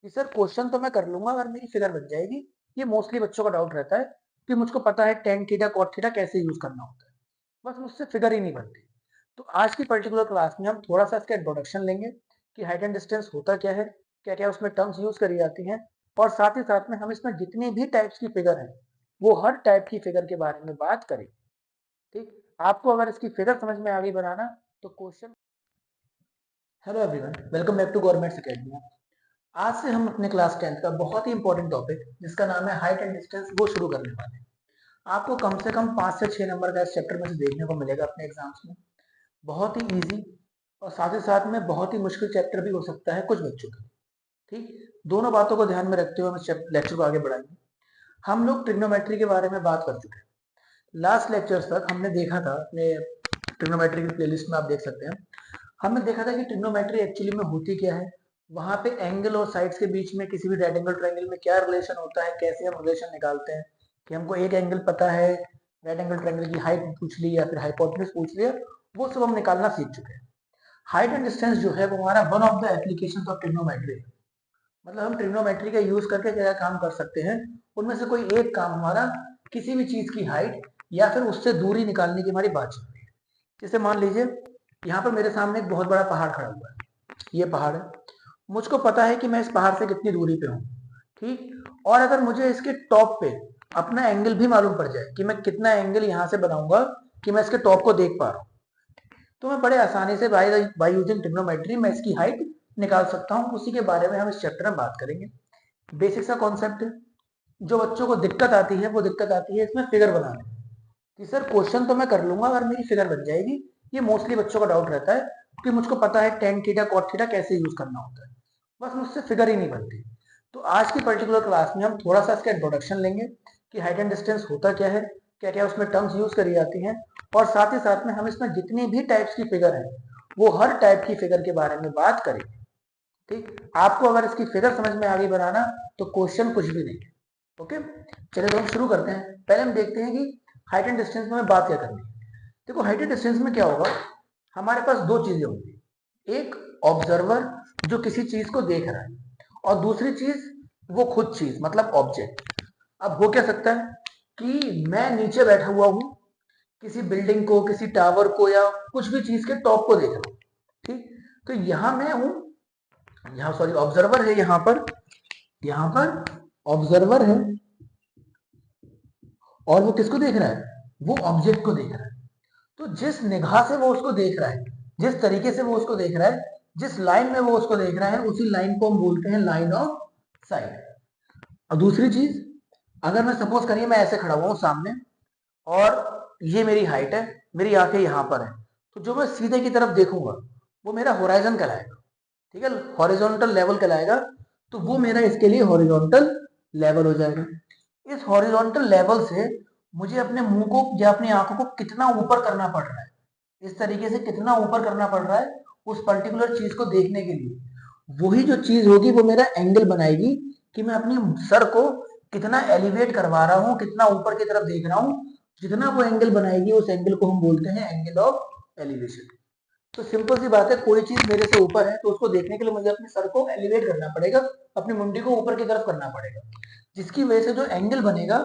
कि sir question तो मैं कर लूंगा अगर मेरी फिगर बन जाएगी। ये मोस्टली बच्चों का डाउट रहता है कि मुझको पता है टेन थीटा कॉट थीटा कैसे यूज करना होता है, बस मुझसे फिगर ही नहीं बनती। तो आज की पर्टिकुलर क्लास में हम थोड़ा सा इसका इंट्रोडक्शन लेंगे कि हाइट एंड डिस्टेंस होता क्या है, क्या क्या उसमें टर्म्स यूज करी जाती हैं, और साथ ही साथ में हम इसमें जितनी भी टाइप्स की फिगर है वो हर टाइप की फिगर के बारे में बात करें। ठीक, आपको अगर इसकी फिगर समझ में आ गई बनाना तो question. Hello everyone, welcome back to Government Academy. आज से हम अपने क्लास 10th का बहुत ही इंपॉर्टेंट टॉपिक जिसका नाम है हाइट एंड डिस्टेंस वो शुरू करने वाले हैं। आपको कम से कम 5 से 6 नंबर का इस चैप्टर में से देखने को मिलेगा अपने एग्जाम्स में। बहुत ही इजी और साथ ही साथ में बहुत ही मुश्किल चैप्टर भी हो सकता है कुछ बच्चों के लिए। ठीक, दोनों बातों को ध्यान में रखते हुए हम इस लेक्चर को आगे बढ़ाएंगे। हम लोग ट्रिग्नोमेट्री के बारे में बात कर चुके हैं। लास्ट लेक्चर्स तक हमने देखा था, अपने ट्रिग्नोमेट्री की प्लेलिस्ट में आप देख सकते हैं, हमने देखा था कि ट्रिग्नोमेट्री एक्चुअली में होती क्या है, वहां पे एंगल और साइड्स के बीच में किसी भी राइट एंगल ट्रायंगल में क्या रिलेशन होता है, कैसे हम रिलेशन निकालते हैं, कि हमको एक एंगल पता है, राइट एंगल ट्रायंगल की हाइट पूछ ली या फिर हाइपोटेन्यूज पूछ लिया, वो सब हम निकालना सीख चुके हैं। हाइट एंड डिस्टेंस जो है वो हमारा one of the application of trigonometry है। मतलब हम ट्रिग्नोमेट्री का यूज करके क्या क्या काम कर सकते हैं, उनमें से कोई एक काम हमारा किसी भी चीज की हाइट या फिर उससे दूरी निकालने की हमारी बात चल रही है। जैसे मान लीजिए यहाँ पर मेरे सामने एक बहुत बड़ा पहाड़ खड़ा हुआ है, ये पहाड़ है, मुझको पता है कि मैं इस पहाड़ से कितनी दूरी पे हूँ। ठीक, और अगर मुझे इसके टॉप पे अपना एंगल भी मालूम पड़ जाए कि मैं कितना एंगल यहाँ से बनाऊंगा कि मैं इसके टॉप को देख पा रहा हूँ, तो मैं बड़े आसानी से बाय यूजिंग ट्रिग्नोमेट्री मैं इसकी हाइट निकाल सकता हूँ। उसी के बारे में हम इस चैप्टर में बात करेंगे। बेसिक सा कॉन्सेप्ट है। जो बच्चों को दिक्कत आती है वो दिक्कत आती है इसमें फिगर बनाने में, कि सर क्वेश्चन तो मैं कर लूंगा अगर मेरी फिगर बन जाएगी। ये मोस्टली बच्चों का डाउट रहता है कि मुझको पता है टेन थीटा कॉट थीटा कैसे यूज करना होता है, बस मुझसे फिगर ही नहीं बनती। तो आज की पर्टिकुलर क्लास में हम थोड़ा सा इसका इंट्रोडक्शन लेंगे कि हाइट एंड डिस्टेंस होता क्या है, क्या क्या उसमें टर्म्स यूज करी जाती हैं, और साथ ही साथ में हम इसमें जितनी भी टाइप्स की फिगर है वो हर टाइप की फिगर के बारे में बात करेंगे। ठीक, आपको अगर इसकी फिगर समझ में आ गई बनाना तो क्वेश्चन कुछ भी नहीं है। ओके, चलिए तो हम शुरू करते हैं। पहले हम देखते हैं कि हाइट एंड डिस्टेंस में हमें बात क्या करनी है। देखो हाइट एंड डिस्टेंस में क्या होगा, हमारे पास दो चीजें होंगी। एक ऑब्जर्वर जो किसी चीज को देख रहा है, और दूसरी चीज वो खुद चीज मतलब ऑब्जेक्ट। अब हो क्या सकता है कि मैं नीचे बैठा हुआ हूं, किसी बिल्डिंग को, किसी टावर को, या कुछ भी चीज के टॉप को देख रहा हूं। ठीक, तो यहां मैं हूं, यहाँ सॉरी ऑब्जर्वर है, यहाँ पर ऑब्जर्वर है, और वो किसको देख रहा है, वो ऑब्जेक्ट को देख रहा है। तो जिस निगाह से वो उसको देख रहा है, जिस तरीके से वो उसको देख रहा है, जिस लाइन में वो उसको देख रहा है, उसी लाइन को हम बोलते हैं लाइन ऑफ साइट। और दूसरी चीज, अगर मैं सपोज करिए मैं ऐसे खड़ा हुआ हूं सामने, और ये मेरी हाइट है, मेरी आंखें यहां पर है, तो जो मैं सीधे की तरफ देखूंगा वो मेरा होराइजन कहलाएगा। ठीक है, हॉरिजॉन्टल लेवल कहलाएगा। तो वो मेरा इसके लिए हॉरिजॉन्टल लेवल हो जाएगा। इस हॉरिजॉन्टल लेवल से मुझे अपने मुंह को या अपनी आंखों को कितना ऊपर करना पड़ रहा है, इस तरीके से कितना ऊपर करना पड़ रहा है उस पर्टिकुलर चीज को देखने के लिए, वही जो चीज होगी वो मेरा एंगल बनाएगी कि मैं अपनी सर को कितना एलिवेट करवा रहा हूँ, कितना ऊपर की तरफ देख रहा हूँ। जितना वो एंगल बनाएगी उस एंगल को हम बोलते हैं एंगल ऑफ एलिवेशन। तो सिंपल सी बात है, कोई चीज मेरे से ऊपर है तो उसको देखने के लिए मुझे अपने सर को एलिवेट करना पड़ेगा, अपनी मुंडी को ऊपर की तरफ करना पड़ेगा, जिसकी वजह से जो एंगल बनेगा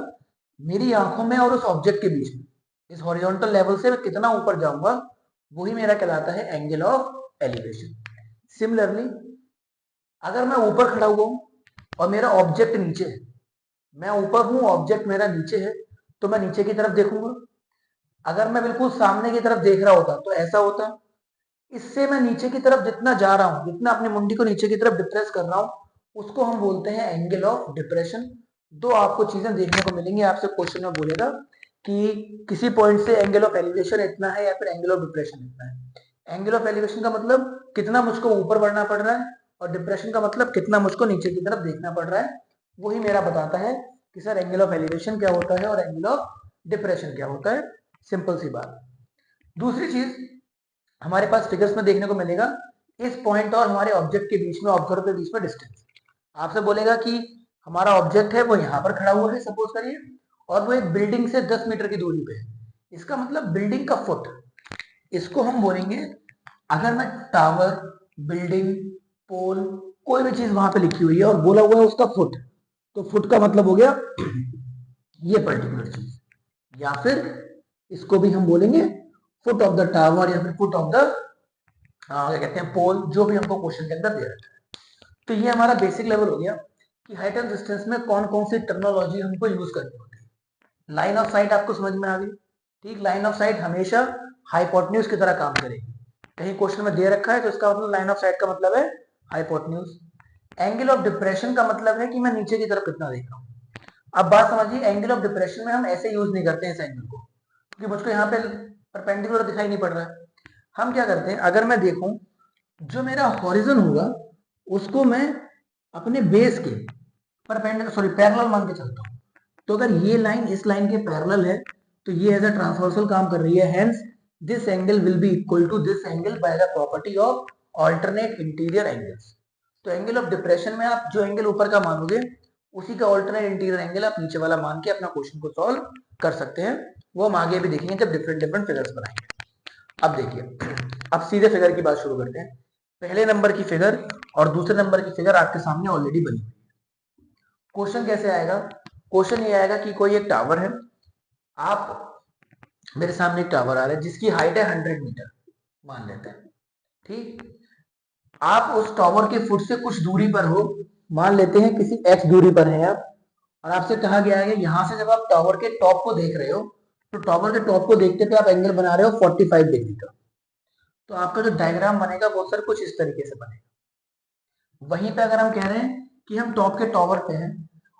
मेरी आंखों में और उस ऑब्जेक्ट के बीच में, इस हॉरिजॉन्टल लेवल से मैं कितना ऊपर जाऊंगा, वही मेरा कहलाता है एंगल ऑफ एलिवेशन। सिमिलरली, अगर मैं ऊपर खड़ा हुआ हूं और मेरा ऑब्जेक्ट नीचे है, मैं ऊपर हूं ऑब्जेक्ट मेरा नीचे है, तो मैं नीचे की तरफ देखूंगा। अगर मैं बिल्कुल सामने की तरफ देख रहा होता तो ऐसा होता। इससे मैं नीचे की तरफ जितना जा रहा हूं, जितना अपनी मुंडी को नीचे की तरफ डिप्रेस कर रहा हूं, उसको हम बोलते हैं एंगल ऑफ डिप्रेशन। दो आपको चीजें देखने को मिलेंगी, आपसे क्वेश्चन में बोलेगा कि किसी पॉइंट से एंगल ऑफ एलिवेशन इतना है या फिर एंगल ऑफ डिप्रेशन इतना है। एंगल ऑफ एलिवेशन का मतलब कितना मुझको ऊपर बढ़ना पड़ रहा है, और डिप्रेशन का मतलब कितना मुझको नीचे की तरफ देखना पड़ रहा है। वही मेरा बताता है कि सर एंगल ऑफ एलिवेशन क्या होता है और एंगल ऑफ डिप्रेशन क्या होता है। सिंपल सी बात। दूसरी चीज हमारे पास फिगर्स में देखने को मिलेगा, इस पॉइंट और हमारे ऑब्जेक्ट के बीच में, ऑब्जर्वर के बीच में डिस्टेंस। आपसे बोलेगा कि हमारा ऑब्जेक्ट है वो यहाँ पर खड़ा हुआ है सपोज करिए, और वो एक बिल्डिंग से 10 मीटर की दूरी पे है। इसका मतलब बिल्डिंग का फुट, इसको हम बोलेंगे, अगर मैं टावर, बिल्डिंग, पोल, कोई भी चीज वहां पे लिखी हुई है और बोला हुआ है उसका फुट, तो फुट का मतलब हो गया ये पर्टिकुलर चीज, या फिर इसको भी हम बोलेंगे फुट ऑफ द टावर या फिर फुट ऑफ द क्या कहते हैं पोल, जो भी हमको क्वेश्चन के अंदर दे रखा है। तो ये हमारा बेसिक लेवल हो गया कि हाइट एंड डिस्टेंस में कौन कौन सी टेक्नोलॉजी हमको यूज करनी होती है। लाइन ऑफ साइट आपको समझ में आ गई, ठीक। लाइन ऑफ साइट हमेशा हाइपोटेन्यूज की तरह काम करेगी। कहीं क्वेश्चन में दे रखा है तो इसका मतलब लाइन ऑफ साइट का मतलब है हाइपोटेन्यूज। एंगल ऑफ डिप्रेशन का मतलब है कि मैं नीचे की तरफ कितना देख रहा हूँ। अब बात समझिए, एंगल ऑफ डिप्रेशन में हम ऐसे यूज नहीं करते हैं इस एंगल को, क्योंकि मुझको यहाँ पे परपेंडिकुलर दिखाई नहीं पड़ रहा है। हम क्या करते हैं, अगर मैं देखूं जो मेरा हॉरिजन होगा उसको मैं अपने बेस के पैरेलल मान के चलता हूँ। तो अगर ये लाइन इस लाइन के पैरेलल है तो ये एज अ ट्रांसवर्सल काम कर रही है, hence this angle will be equal to this angle by the property of alternate interior angles. तो एंगल ऑफ डिप्रेशन में आप जो एंगल ऊपर का मानोगे उसी का अल्टरनेट इंटीरियर एंगल आप नीचे वाला मान के अपना क्वेश्चन को सॉल्व कर सकते हैं। वो हम आगे भी देखेंगे जब डिफरेंट डिफरेंट फिगर्स बनाएंगे। अब देखिए, अब सीधे फिगर की बात शुरू करते हैं। पहले नंबर की फिगर और दूसरे नंबर की फिगर आपके सामने ऑलरेडी बनी हुई है। क्वेश्चन कैसे आएगा, क्वेश्चन ये आएगा कि कोई एक टावर है, आप मेरे सामने एक टावर आ रहा है जिसकी हाइट है 100 मीटर मान लेते हैं, ठीक। आप उस टावर के फुट से कुछ दूरी पर हो, मान लेते हैं किसी x दूरी पर है आप, और आपसे कहा गया है कि यहां से जब आप टावर के टॉप को देख रहे हो तो टावर के टॉप को देखते पे आप एंगल बना रहे हो 45 डिग्री का। तो आपका जो डायग्राम बनेगा वो सर कुछ इस तरीके से बनेगा। वहीं पे अगर हम कह रहे हैं कि हम टॉप के टावर पे हैं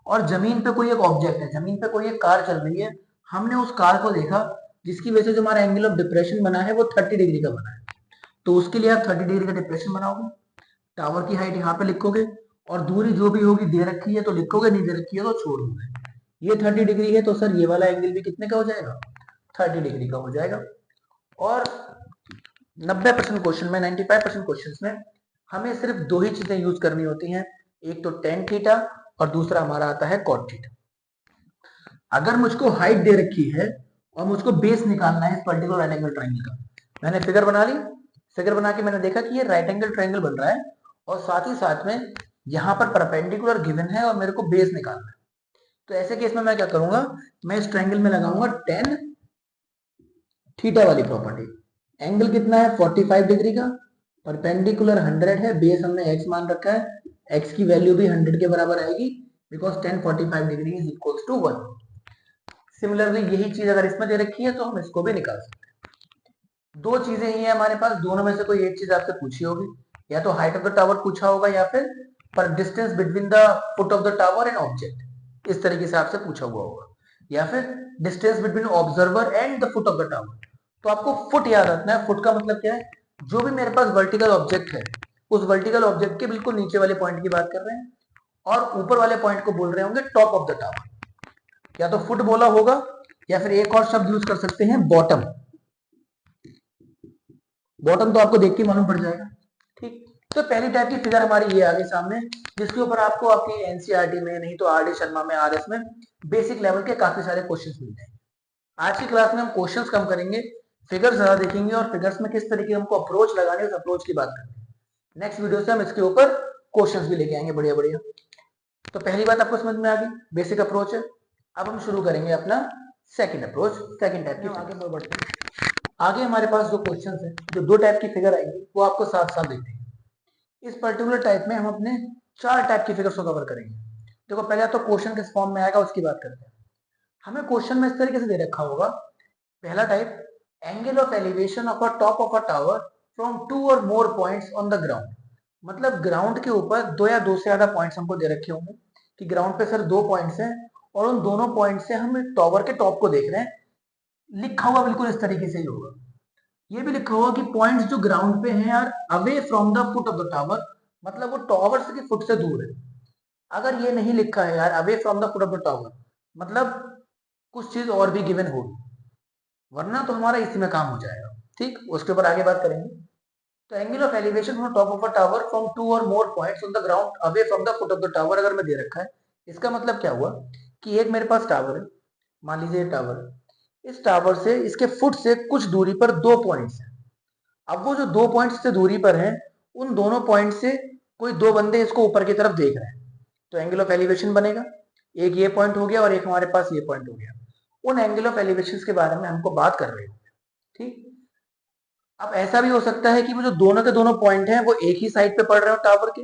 और जमीन पे कोई एक ऑब्जेक्ट है, जमीन पे कोई एक कार चल रही है, हमने उस कार को देखा जिसकी वजह से जो हमारा एंगल ऑफ डिप्रेशन बना है वो 30 डिग्री का बना है। तो उसके लिए आप 30 डिग्री का डिप्रेशन बनाओगे, टावर की हाइट यहाँ पे लिखोगे और दूरी जो भी होगी दे रखी है तो लिखोगे, नहीं दे रखी है तो छोड़ दोगे। ये 30 डिग्री है तो सर ये वाला एंगल भी कितने का हो जाएगा, 30 डिग्री का हो जाएगा। और 90% क्वेश्चन में, 95% क्वेश्चन में हमें सिर्फ दो ही चीजें यूज करनी होती हैं, एक तो टेन थीटा और दूसरा हमारा आता है कॉट थीटा। अगर मुझको हाइट दे रखी है और मुझको बेस निकालना है इस पर्टिकुलर राइट एंगल ट्रायंगल का, मैंने फिगर बना ली, फिगर बना के मैंने देखा कि ये राइट एंगल ट्रायंगल बन रहा है और साथ ही साथ में यहाँ पर परपेंडिकुलर गिवन है और मेरे को बेस निकालना है। तो ऐसे केस में मैं क्या करूंगा, मैं इस ट्रायंगल में लगाऊंगा टेन थीटा वाली प्रॉपर्टी। एंगल कितना है 45 डिग्री का, परपेंडिकुलर 100 है, बेस हमने x मान रखा है, x की वैल्यू भी 100 के बराबर आएगी because tan 45 degree is equals to 1। Similarly यही चीज अगर इसमें दे रखी है तो हम इसको भी निकाल सकते हैं। दो चीजें ही है हमारे पास, दोनों में से कोई एक चीज आपसे पूछी होगी, या तो हाइट ऑफ द टावर पूछा होगा या फिर पर distance between the foot of the tower and object, इस तरीके से आपसे पूछा हुआ होगा, या फिर distance between observer and the foot of the tower. तो आपको फुट याद रखना है। फुट का मतलब क्या है, जो भी मेरे पास वर्टिकल ऑब्जेक्ट है उस वर्टिकल ऑब्जेक्ट के बिल्कुल नीचे वाले पॉइंट की बात कर रहे हैं और ऊपर वाले पॉइंट को बोल रहे होंगे टॉप ऑफ द टावर। या तो फुट बोला होगा या फिर एक और शब्द यूज कर सकते हैं बॉटम। बॉटम तो आपको देख के मालूम पड़ जाएगा, ठीक। तो पहली टाइप की फिगर हमारी ये आगे सामने, जिसके ऊपर आपको आपकी एनसीईआरटी में नहीं तो आरडी शर्मा में, आरएस में बेसिक लेवल के काफी सारे क्वेश्चंस मिल जाएंगे। आज की क्लास में हम क्वेश्चंस कम करेंगे, फिगर्स ज्यादा देखेंगे और फिगर्स में किस तरीके हमको अप्रोच लगाने उस अप्रोच की बात करेंगे। नेक्स्ट वीडियो से हम इसके ऊपर क्वेश्चंस भी लेके आएंगे बढ़िया बढ़िया। तो पहली बात आपको समझ में आ गई, बेसिक अप्रोच है। अब हम शुरू करेंगे अपना सेकंड अप्रोच, सेकंड टाइप की। आगे बढ़ते हैं। आगे हमारे पास जो क्वेश्चंस है, जो दो टाइप की फिगर आएंगी वो आपको साथ साथ देखते हैं। इस पर्टिकुलर टाइप में हम अपने चार टाइप की फिगर्स को कवर करेंगे। देखो पहले तो क्वेश्चन किस फॉर्म में आएगा उसकी बात करते हैं। हमें क्वेश्चन में इस तरीके से दे रखा होगा, पहला type, angle of elevation of a top of a tower from two or more points on the ground. मतलब ग्राउंड के ऊपर दो या दो से ज्यादा पॉइंट्स हमको दे रखे होंगे कि ग्राउंड पे सर दो पॉइंट्स हैं और उन दोनों पॉइंट से हम टावर के टॉप को देख रहे हैं। लिखा हुआ बिल्कुल इस तरीके से ही होगा। ये भी लिखा होगा कि पॉइंट्स जो ग्राउंड पे हैं यार away from the foot of the tower, मतलब वो टावर से फुट से दूर है। अगर ये नहीं लिखा है यार away from the foot of the tower, मतलब कुछ चीज और भी गिवन होगी, वरना तो हमारा इसी में काम हो जाएगा, ठीक। उसके ऊपर आगे बात करेंगे। तो angle of elevation from top of a tower from two or more points on the ground away from the foot of the tower अगर मैं दे रखा है, इसका मतलब क्या हुआ कि एक मेरे पास टावर है, मान लीजिए टावर है, इस टावर से इसके फुट से कुछ दूरी पर दो पॉइंट्स हैं। अब वो जो दो पॉइंट्स से दूरी पर हैं उन दोनों पॉइंट से कोई दो बंदे इसको ऊपर की तरफ देख रहे हैं, तो एंगल ऑफ एलिवेशन बनेगा। एक ये पॉइंट हो गया और एक हमारे पास ये पॉइंट हो गया। उन एंगल ऑफ एलिवेशन के बारे में हमको बात कर रहे हो, ठीक। अब ऐसा भी हो सकता है कि वो जो दोनों के दोनों पॉइंट हैं वो एक ही साइड पे पड़ रहे हो टावर के।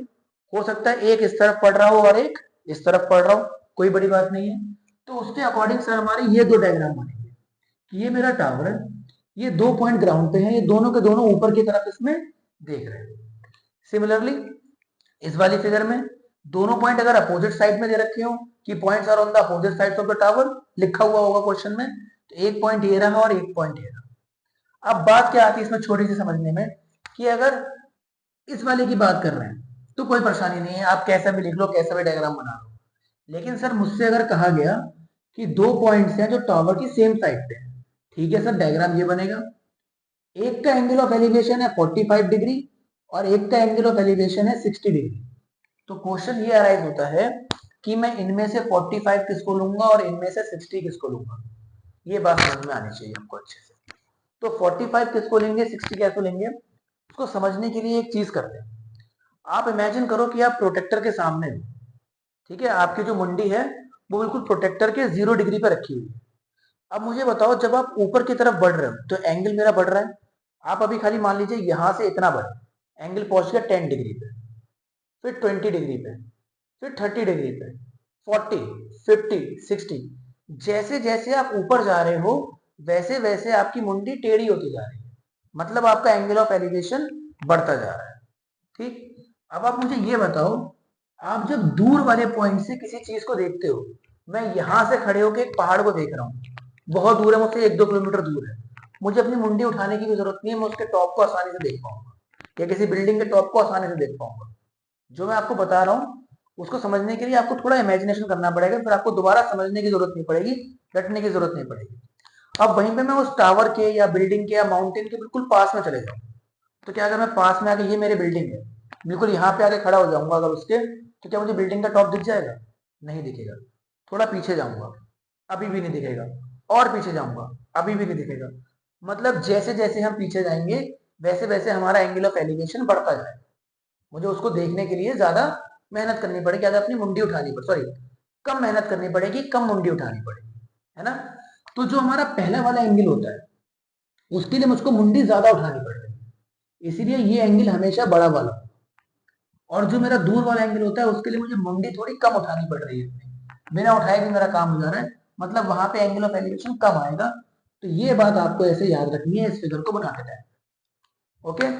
हो सकता है एक इस तरफ पड़ रहा हो और एक इस तरफ पड़ रहा हो, कोई बड़ी बात नहीं है। तो उसके अकॉर्डिंग सर हमारे ये दो डायग्राम बनेंगे कि ये मेरा टावर है, ये दो पॉइंट ग्राउंड पे है, ये दोनों के दोनों ऊपर की तरफ इसमें देख रहे हैं। सिमिलरली इस वाली फिगर में दोनों पॉइंट अगर अपोजिट साइड में दे रखे हो कि points are on the opposite sides of the tower, लिखा हुआ होगा क्वेश्चन में, तो एक पॉइंट ये रहा और एक पॉइंट ये रहा। अब बात क्या आती है इसमें छोटी सी समझने में, कि अगर इस वाले की बात कर रहे हैं तो कोई परेशानी नहीं है, आप कैसा भी लिख लो, कैसा भी डायग्राम बना लो। लेकिन सर मुझसे अगर कहा गया कि दो पॉइंट्स हैं जो टावर की सेम साइड पे है, ठीक है सर, डायग्राम ये बनेगा। एक का एंगल ऑफ एलिवेशन है 45 डिग्री और एक का एंगल ऑफ एलिवेशन है 60 डिग्री। तो क्वेश्चन ये अराइज होता है कि मैं इनमें से 45 किसको लूंगा और इनमें से 60 किसको लूंगा। ये बात समझ में आनी चाहिए हमको अच्छे से। तो 45 किसको लेंगे, 60 कैसे लेंगे, उसको समझने के लिए एक चीज करते हैं। आप इमेजिन करो कि आप प्रोटेक्टर के सामने हो, ठीक है, आपकी जो मुंडी है वो बिल्कुल प्रोटेक्टर के 0 डिग्री पे रखी हुई है। अब मुझे बताओ जब आप ऊपर की तरफ बढ़ रहे हो तो एंगल मेरा बढ़ रहा है। आप अभी खाली मान लीजिए यहां से इतना बढ़े, एंगल पहुंच गया 10 डिग्री पे, फिर 20 डिग्री पे, फिर 30 डिग्री पे, 40, 50, 60। जैसे जैसे आप ऊपर जा रहे हो वैसे वैसे आपकी मुंडी टेढ़ी होती जा रही है, मतलब आपका एंगल ऑफ एलिवेशन बढ़ता जा रहा है, ठीक। अब आप मुझे ये बताओ, आप जब दूर वाले पॉइंट से किसी चीज को देखते हो, मैं यहां से खड़े होकर एक पहाड़ को देख रहा हूँ, बहुत दूर है मुझसे, 1-2 किलोमीटर दूर है, मुझे अपनी मुंडी उठाने की भी जरूरत नहीं है, मैं उसके टॉप को आसानी से देख पाऊंगा, या किसी बिल्डिंग के टॉप को आसानी से देख पाऊंगा। जो मैं आपको बता रहा हूँ उसको समझने के लिए आपको थोड़ा इमेजिनेशन करना पड़ेगा, फिर आपको दोबारा समझने की जरूरत नहीं पड़ेगी, रटने की जरूरत नहीं पड़ेगी। अब वहीं पे मैं उस टावर के या बिल्डिंग के या माउंटेन के बिल्कुल पास में चले जाऊँ, तो क्या अगर मैं पास में आके, ये मेरी बिल्डिंग है, बिल्कुल यहाँ पे आके खड़ा हो जाऊंगा अगर उसके, तो क्या मुझे बिल्डिंग का टॉप दिख जाएगा, नहीं दिखेगा। थोड़ा पीछे जाऊंगा, अभी भी नहीं दिखेगा, और पीछे जाऊंगा, अभी भी नहीं दिखेगा। मतलब जैसे जैसे हम पीछे जाएंगे वैसे वैसे हमारा एंगल ऑफ एलिवेशन बढ़ता जाएगा। मुझे उसको देखने के लिए ज्यादा मेहनत करनी पड़ेगी, ज्यादा अपनी मुंडी उठानी पड़ेगी, सॉरी, कम मेहनत करनी पड़ेगी, कम मुंडी उठानी पड़ेगी, है ना। तो जो हमारा पहला वाला एंगल होता है उसके लिए मुझको मुंडी ज्यादा उठानी पड़ रही है, इसीलिए ये एंगल हमेशा बड़ा वाला। और जो मेरा दूर वाला एंगल होता है उसके लिए मुझे मुंडी थोड़ी कम उठानी पड़ रही है, बिना उठाए भी मेरा काम हो जा रहा है, मतलब वहां पे एंगल ऑफ एलिवेशन कम आएगा। तो ये बात आपको ऐसे याद रखनी है इस फिगर को बनाते टाइम, ओके।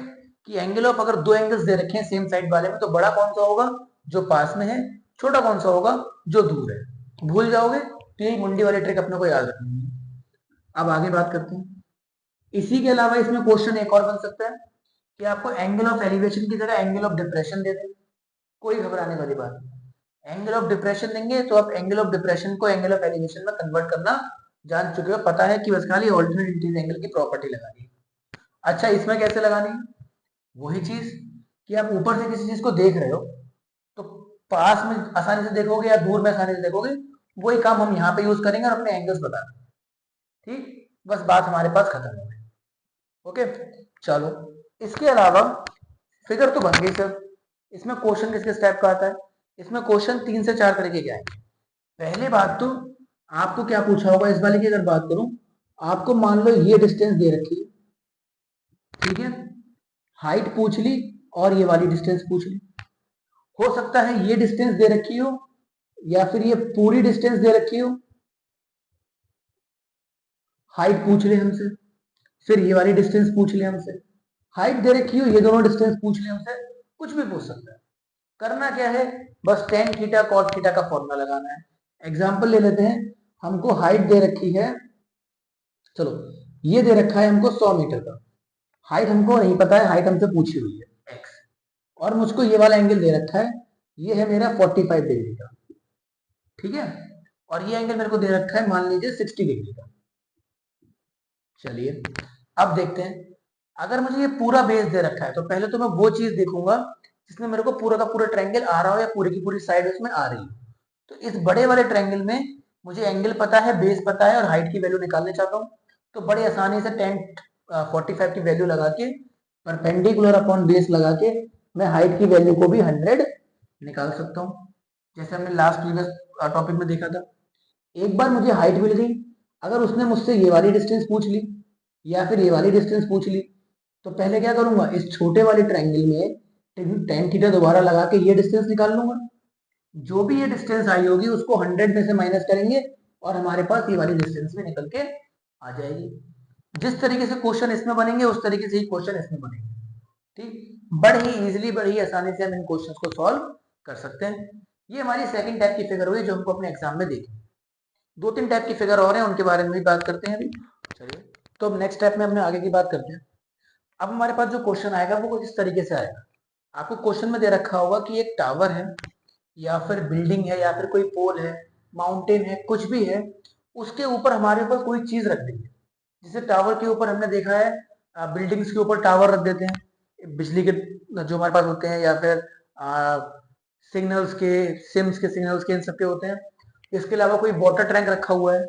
कि एंगल ऑफ, अगर दो एंगल्स दे रखे हैं सेम साइड वाले में, तो बड़ा कौन सा होगा, जो पास में है, छोटा कौन सा होगा, जो दूर है। भूल जाओगे तो यही मुंडी वाली ट्रिक अपने को याद रखनी है। अब आगे बात करते हैं। इसी के अलावा इसमें क्वेश्चन एक और बन सकता है कि आपको एंगल ऑफ एलिवेशन की जगह एंगल ऑफ डिप्रेशन दे दें, कोई घबराने वाली बात नहीं। एंगल ऑफ डिप्रेशन देंगे तो आप एंगल ऑफ डिप्रेशन को एंगल ऑफ एलिवेशन में कन्वर्ट करना जान चुके हो, पता है कि बस खाली ऑल्टरनेट इंटीरियर एंगल की प्रॉपर्टी लगानी है। अच्छा, इसमें कैसे लगानी है, वही चीज कि आप ऊपर से किसी चीज को देख रहे हो तो पास में आसानी से देखोगे या दूर में आसानी से देखोगे, वही काम हम यहाँ पे यूज करेंगे और अपने एंगल्स बताना, ठीक। बस बात हमारे पास खत्म हो गई, ओके। चलो, इसके अलावा फिगर तो बन गई सर, इसमें क्वेश्चन किस किस टाइप का आता है, इसमें क्वेश्चन 3 से 4 तरीके के आएंगे। पहले बात तो आपको क्या पूछा होगा इस वाले की अगर बात करूं, आपको मान लो ये डिस्टेंस दे रखी है, ठीक है, हाइट पूछ ली और ये वाली डिस्टेंस पूछ ली। हो सकता है ये डिस्टेंस दे रखी हो या फिर ये पूरी डिस्टेंस दे रखी हो, हाइट पूछ ले हमसे, फिर ये वाली डिस्टेंस पूछ ले हमसे, हाइट दे रखी हो, ये दोनों डिस्टेंस पूछ ले हमसे, कुछ भी पूछ सकता है। करना क्या है, बस टेन थीटा कॉस थीटा का फॉर्मूला लगाना है। एग्जांपल ले लेते हैं, हमको हाइट दे रखी है, चलो ये दे रखा है हमको 100 मीटर का, हाइट हमको नहीं पता है, हाइट हमसे पूछी हुई है x, और मुझको ये वाला एंगल दे रखा है, ये है मेरा 45 डिग्री का, ठीक है, और ये एंगल मेरे को दे रखा है मान लीजिए 60 डिग्री का। चलिए अब देखते हैं, अगर मुझे ये पूरा बेस दे रखा है तो पहले तो मैं वो चीज देखूंगा जिसमें मेरे को पूरा का पूरा ट्रायंगल आ रहा हो या पूरी की पूरी साइड उसमें आ रही हो। तो इस बड़े वाले ट्रायंगल में मुझे एंगल पता है, बेस पता है और हाइट की वैल्यू निकालना चाहता हूँ, तो बड़े आसानी से 10 45 की वैल्यू लगा के परपेंडिकुलर अपॉन बेस लगा के मैं हाइट की वैल्यू को भी 100 निकाल सकता हूँ, जैसे हमने लास्ट प्रीवियस टॉपिक में देखा था। एक बार मुझे हाइट मिल गई, अगर उसने मुझसे ये वाली डिस्टेंस पूछ ली या फिर ये वाली डिस्टेंस पूछ ली, तो पहले क्या करूंगा, इस छोटे वाले ट्रायंगल में टेन थीटा दोबारा लगा के ये डिस्टेंस निकाल लूंगा। जो भी ये डिस्टेंस आई होगी उसको 100 में से माइनस करेंगे और हमारे पास ये वाली डिस्टेंस भी निकल के आ जाएगी। जिस तरीके से क्वेश्चन इसमें बनेंगे उस तरीके से ही क्वेश्चन इसमें बनेंगे। ठीक, बड़े ही इजीली, बड़े ही आसानी से हम इन क्वेश्चंस को सॉल्व कर सकते हैं। ये हमारी सेकंड टाइप की फिगर हुई जो हमको अपने एग्जाम में देखी। दो तीन टाइप की फिगर और हैं, उनके बारे में भी बात करते हैं अभी। चलिए, तो अब नेक्स्ट टाइप में हमने आगे की बात करते हैं। अब हमारे पास जो क्वेश्चन आएगा वो कुछ इस तरीके से आएगा। आपको क्वेश्चन में दे रखा होगा कि एक टावर है या फिर बिल्डिंग है या फिर कोई पोल है, माउंटेन है, कुछ भी है, उसके ऊपर हमारे ऊपर कोई चीज रख देंगे। जैसे टावर के ऊपर हमने देखा है, बिल्डिंग्स के ऊपर टावर रख देते हैं बिजली के जो हमारे पास होते हैं, या फिर सिग्नल्स के, सिम्स के सिग्नल्स के, इन सब के होते हैं। इसके अलावा कोई वाटर टैंक रखा हुआ है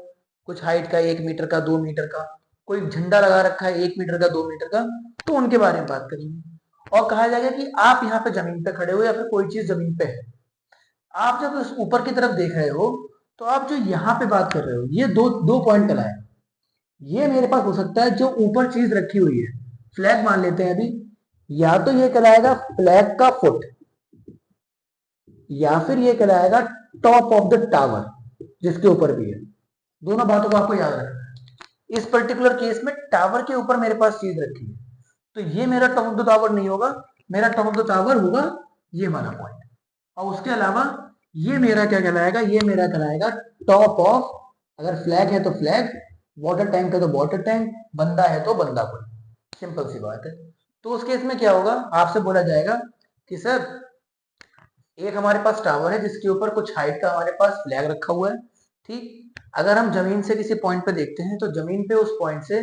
कुछ हाइट का, 1 मीटर का, 2 मीटर का, कोई झंडा लगा रखा है 1 मीटर का, 2 मीटर का, तो उनके बारे में बात करेंगे। और कहा जाएगा कि आप यहाँ पे जमीन पे खड़े हो या फिर कोई चीज जमीन पे है, आप जब उस ऊपर की तरफ देख रहे हो तो आप जो यहाँ पे बात कर रहे हो ये दो दो पॉइंट कहलाए। ये मेरे पास हो सकता है जो ऊपर चीज रखी हुई है, फ्लैग मान लेते हैं अभी, या तो ये कहलाएगा फ्लैग का फुट, या फिर ये कहलाएगा टॉप ऑफ द टावर जिसके ऊपर भी है। दोनों बातों को आपको याद रखना है। इस पर्टिकुलर केस में टावर के ऊपर मेरे पास चीज रखी है, तो ये मेरा टॉप ऑफ द टावर नहीं होगा, मेरा टॉप ऑफ द टावर होगा ये वाला पॉइंट। और उसके अलावा ये मेरा क्या कहलाएगा, ये मेरा कहलाएगा टॉप ऑफ, अगर फ्लैग है तो फ्लैग, वाटर टैंक है तो वाटर टैंक, बंदा है तो बंदा कोई। सिंपल सी बात है। तो उस केस में क्या होगा, आपसे बोला जाएगा कि सर एक हमारे पास टावर है जिसके ऊपर कुछ हाइट का हमारे पास फ्लैग रखा हुआ है। ठीक, अगर हम जमीन से किसी पॉइंट पे देखते हैं तो जमीन पे उस पॉइंट से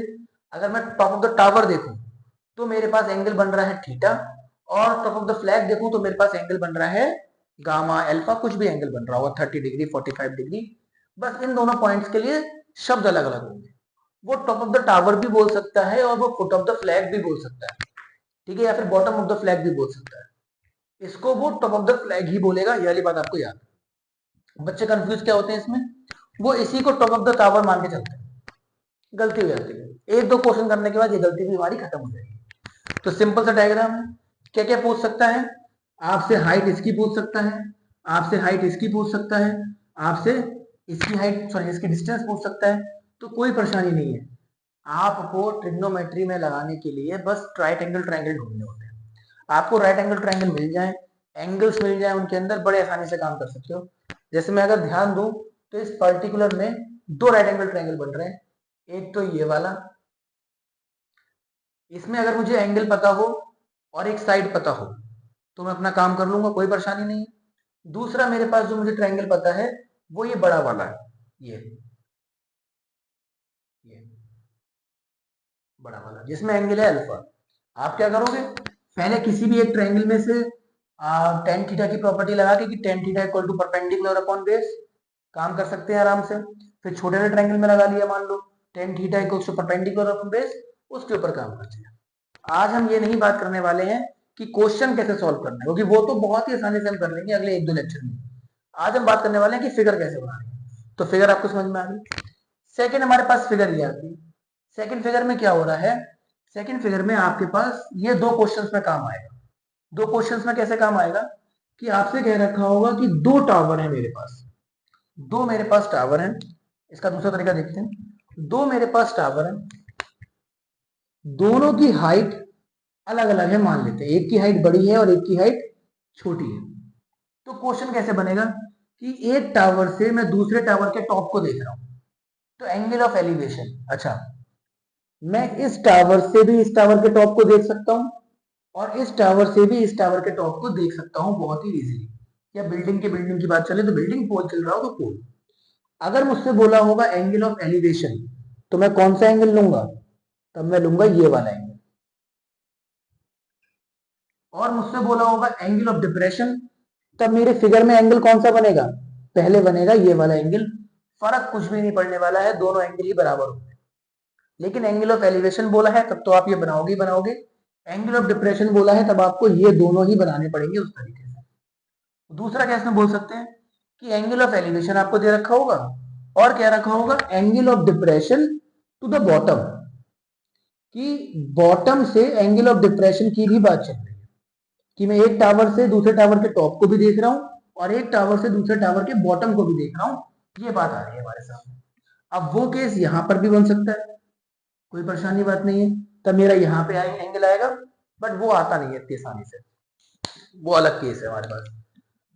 अगर मैं टॉप ऑफ द टावर देखूं तो मेरे पास एंगल बन रहा है थीटा, और टॉप ऑफ द फ्लैग देखूं तो मेरे पास एंगल बन रहा है गामा, अल्फा, कुछ भी एंगल बन रहा होगा, 30 डिग्री, 45 डिग्री। बस इन दोनों पॉइंट्स के लिए शब्द अलग अलग होंगे। वो टॉप ऑफ द टावर भी बोल सकता है और वो फुट ऑफ द फ्लैग भी बोल सकता है, ठीक है, या फिर बॉटम ऑफ द फ्लैग भी बोल सकता है। इसको वो टॉप ऑफ द फ्लैग ही बोलेगा, ये वाली बात आपको याद है। बच्चे कंफ्यूज क्या होते हैं इसमें, वो इसी को टॉप ऑफ द टावर मान के चलते हैं, गलती हो जाती है। एक दो क्वेश्चन करने के बाद ये गलती भी हमारी खत्म हो जाएगी। तो सिंपल सा डायग्राम है। क्या क्या पूछ सकता है, आपसे हाइट इसकी पूछ सकता है, आपसे हाइट इसकी पूछ सकता है, आपसे इसकी हाइट, सॉरी इसकी डिस्टेंस पूछ सकता है। तो कोई परेशानी नहीं है, आपको ट्रिग्नोमेट्री में लगाने के लिए बस राइट एंगल ट्रायंगल ढूंढने होते हैं। आपको राइट एंगल ट्रायंगल मिल जाए, एंगल्स मिल जाए, उनके अंदर बड़े आसानी से काम कर सकते हो। जैसे मैं अगर ध्यान दूं तो इस पर्टिकुलर में दो राइट एंगल ट्रायंगल बन रहे हैं। एक तो ये वाला, इसमें अगर मुझे एंगल पता हो और एक साइड पता हो तो मैं अपना काम कर लूंगा, कोई परेशानी नहीं है। दूसरा मेरे पास जो मुझे ट्रायंगल पता है वो ये बड़ा वाला है, ये बड़ा वाला जिसमें एंगल है अल्फा। आप क्या करोगे, पहले किसी भी एक ट्रायंगल में से टेन थीटा की प्रॉपर्टी लगा के कि tan theta equal to perpendicular upon base, काम कर सकते हैं आराम से। फिर छोटे वाले ट्रायंगल में लगा लिया, मान लो tan theta equal to perpendicular upon base, उसके ऊपर काम करते हैं। आज हम ये नहीं बात करने वाले हैं कि क्वेश्चन कैसे सॉल्व करना है, क्योंकि वो तो बहुत ही आसानी से हम कर लेंगे अगले एक दो लेक्चर में। आज हम बात करने वाले हैं कि फिगर कैसे बनानी है। तो फिगर आपको समझ में आ गई। सेकंड हमारे पास फिगर ये आती है। सेकंड फिगर में क्या हो रहा है, सेकंड फिगर में आपके पास ये दो क्वेश्चंस में काम आएगा। दो क्वेश्चंस में कैसे काम आएगा कि आपसे कह रखा होगा कि दो टावर है मेरे पास, दो मेरे पास टावर है। इसका दूसरा तरीका देखते हैं। दो मेरे पास टावर है, दोनों की हाइट अलग अलग है मान लेते हैं, एक की हाइट बड़ी है और एक की हाइट छोटी है। तो क्वेश्चन कैसे बनेगा कि एक टावर से मैं दूसरे टावर के टॉप को देख रहा हूं, तो एंगल ऑफ एलिवेशन, अच्छा मैं इस टावर से भी इस टावर के टॉप को देख सकता हूं और इस टावर से भी इस टावर के टॉप को देख सकता हूं बहुत ही इजीली। या बिल्डिंग के बिल्डिंग की बात चले तो बिल्डिंग, पोल चल रहा हो तो पोल। अगर मुझसे बोला होगा एंगल ऑफ एलिवेशन तो मैं कौन सा एंगल लूंगा, तब मैं लूंगा ये वाला एंगल। और मुझसे बोला होगा एंगल ऑफ डिप्रेशन, तब मेरे फिगर में एंगल कौन सा बनेगा, पहले बनेगा ये वाला एंगल। फर्क कुछ भी नहीं पड़ने वाला है, दोनों एंगल ही बराबर होंगे। लेकिन एंगल ऑफ एलिवेशन बोला है तब तो आप ये बनाओगे ही बनाओगे। एंगल ऑफ डिप्रेशन बोला है तब आपको ये दोनों ही बनाने पड़ेंगे उस तरीके से। दूसरा कैसे बोल सकते हैं कि एंगल ऑफ एलिवेशन आपको दे रखा होगा और क्या रखा होगा, angle of depression to the bottom, कि बॉटम से एंगल ऑफ डिप्रेशन की भी बात चल रही है कि मैं एक टावर से दूसरे टावर के टॉप को भी देख रहा हूं और एक टावर से दूसरे टावर के बॉटम को भी देख रहा हूं, ये बात आ रही है हमारे सामने। अब वो केस यहां पर भी बन सकता है, कोई परेशानी बात नहीं है, तब मेरा यहाँ पे एंगल आएगा, बट वो आता नहीं है इतनी आसानी से, वो अलग केस है हमारे पास।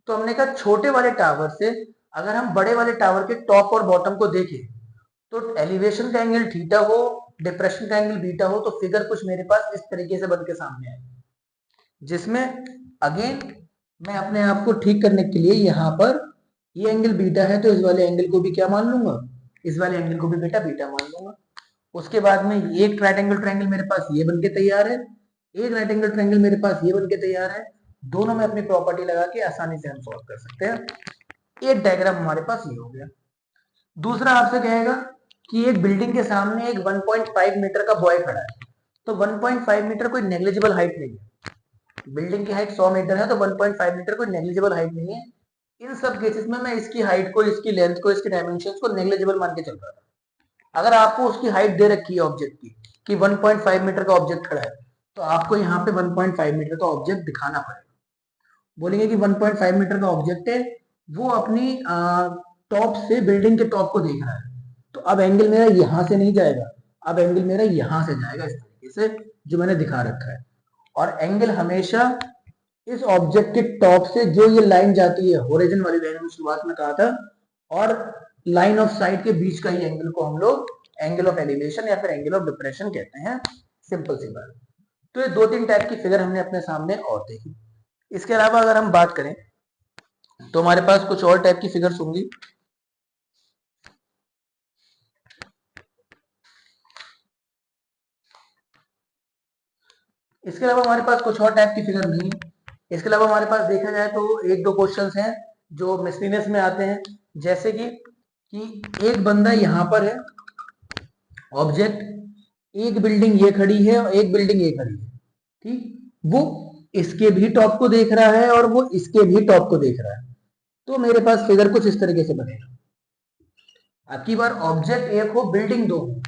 तो हमने कहा छोटे वाले टावर से अगर हम बड़े वाले टावर के टॉप और बॉटम को देखें तो एलिवेशन का एंगल थीटा हो, डिप्रेशन का एंगल बीटा हो, तो फिगर कुछ मेरे पास इस तरीके से बन के सामने आए, जिसमें अगेन मैं अपने आप को ठीक करने के लिए यहाँ पर ये एंगल बीटा है तो इस वाले एंगल को भी क्या मान लूंगा, इस वाले एंगल को भी बेटा बीटा मान लूंगा। उसके बाद में एक राइट एंगल ट्रायंगल मेरे पास ये बन के तैयार है, एक राइट एंगल ट्रायंगल मेरे पास ये बन के तैयार है, दोनों में अपनी प्रॉपर्टी लगा के आसानी से हम सॉल्व कर सकते हैं। एक डायग्राम हमारे पास ये हो गया। दूसरा आपसे कहेगा कि एक बिल्डिंग के सामने एक 1.5 मीटर का बॉय खड़ा है, तो 1.5 मीटर कोई नेग्लिजिबल हाइट नहीं है, बिल्डिंग की हाइट 100 मीटर है तो 1.5 मीटर कोई नेग्लिजिबल हाइट नहीं है। इन सब केसेस में मैं इसकी हाइट को, इसकी लेंथ को, इसके डायमेंशंस को नेग्लिजिबल मान के चल रहा था। अगर आपको उसकी हाइट दे रखी है ऑब्जेक्ट की कि 1.5 मीटर का ऑब्जेक्ट खड़ा है, तो आपको यहाँ पे 1.5 मीटर का ऑब्जेक्ट दिखाना पड़ेगा। बोलेंगे कि 1.5 मीटर का ऑब्जेक्ट है, वो अपनी टॉप से बिल्डिंग के टॉप को देख रहा है, तो अब एंगल मेरा यहां से नहीं जाएगा, अब एंगल मेरा यहां से जाएगा इस तरीके से जो मैंने दिखा रखा है। और एंगल हमेशा इस ऑब्जेक्ट के टॉप से जो ये लाइन जाती है, होरिजन वाली लाइन में शुरुआत में कहा था, और लाइन ऑफ साइट के बीच का ही एंगल को हम लोग एंगल ऑफ एलिवेशन या फिर एंगल ऑफ डिप्रेशन कहते हैं। सिंपल सी बात। तो ये दो तीन टाइप की फिगर हमने अपने सामने और देखी। इसके अलावा अगर हम बात करें तो हमारे पास कुछ और टाइप की फिगर्स होंगी। इसके अलावा हमारे पास कुछ और टाइप की फिगर नहीं है। इसके अलावा हमारे पास देखा जाए तो एक दो क्वेश्चंस हैं जो मिसलिनियस में आते हैं, जैसे कि एक बंदा यहाँ पर है, ऑब्जेक्ट, एक बिल्डिंग ये खड़ी है और एक बिल्डिंग ये खड़ी है, ठीक, वो इसके भी टॉप को देख रहा है और वो इसके भी टॉप को देख रहा है, तो मेरे पास फिगर कुछ इस तरीके से बनेगा। अब की बार ऑब्जेक्ट एक हो, बिल्डिंग दो हो।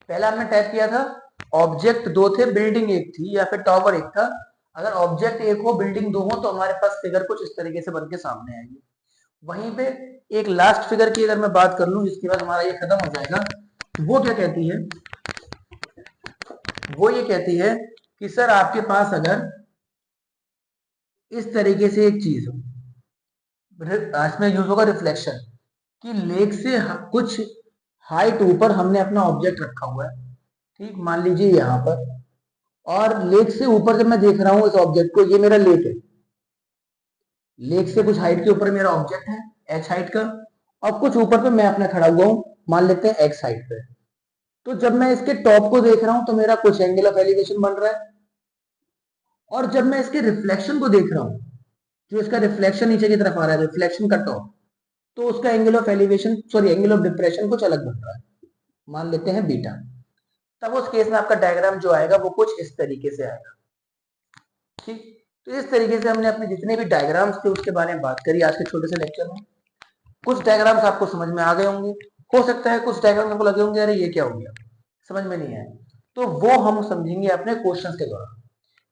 पहला हमने टाइप किया था ऑब्जेक्ट दो थे, बिल्डिंग एक थी या फिर टावर एक था। अगर ऑब्जेक्ट एक हो, बिल्डिंग दो हो, तो हमारे पास फिगर कुछ इस तरीके से बन के सामने आएगी। वहीं पे एक लास्ट फिगर की अगर मैं बात कर लूं, जिसके बाद हमारा ये खत्म हो जाएगा, वो क्या कहती है, वो ये कहती है कि सर आपके पास अगर इस तरीके से एक चीज हो, इसमें यूज होगा रिफ्लेक्शन, कि लेक से कुछ हाइट ऊपर हमने अपना ऑब्जेक्ट रखा हुआ है, ठीक, मान लीजिए यहाँ पर, और लेक से ऊपर जब मैं देख रहा हूँ इस ऑब्जेक्ट को, ये मेरा लेक है, लेक से कुछ हाइट के ऊपर मेरा ऑब्जेक्ट है एच हाइट का, और कुछ ऊपर पे मैं अपना खड़ा हुआ हूँ, मान लेते हैं एक्स हाइट पे। तो जब मैं इसके टॉप को देख रहा हूं तो मेरा कुछ एंगल ऑफ एलिवेशन बन रहा है, और जब मैं इसके रिफ्लेक्शन को देख रहा हूं, जो इसका रिफ्लेक्शन नीचे की तरफ आ रहा है, रिफ्लेक्शन का टॉप, तो उसका angle of elevation, sorry angle of depression कुछ अलग बन रहा है, मान लेते हैं बीटा। तब उस केस में आपका डायग्राम जो आएगा वो कुछ इस तरीके से आएगा, ठीक। तो इस तरीके से हमने अपने जितने भी डायग्राम्स थे उसके बारे में बात करी आज के छोटे से लेक्चर में। कुछ डायग्राम्स आपको समझ में आ गए होंगे, हो सकता है कुछ डायग्राम आपको लगे होंगे अरे ये क्या हो गया, समझ में नहीं आया, तो वो हम समझेंगे अपने क्वेश्चंस के दौरान,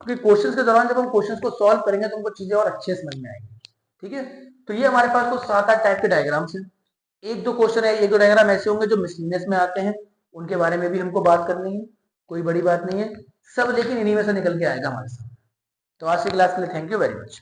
क्योंकि क्वेश्चंस के दौरान जब हम क्वेश्चंस को सॉल्व करेंगे तो हमको चीजें और अच्छे से समझ में आएंगी, ठीक है। तो ये हमारे पास कुछ 7-8 टाइप के डायग्राम्स हैं। एक दो क्वेश्चन है, एक दो डायग्राम ऐसे होंगे जो मिसलिनियस में आते हैं, उनके बारे में भी हमको बात करनी है, कोई बड़ी बात नहीं है सब, लेकिन इन्हीं में से निकल के आएगा हमारे साथ। तो आज की क्लास के लिए थैंक यू वेरी मच।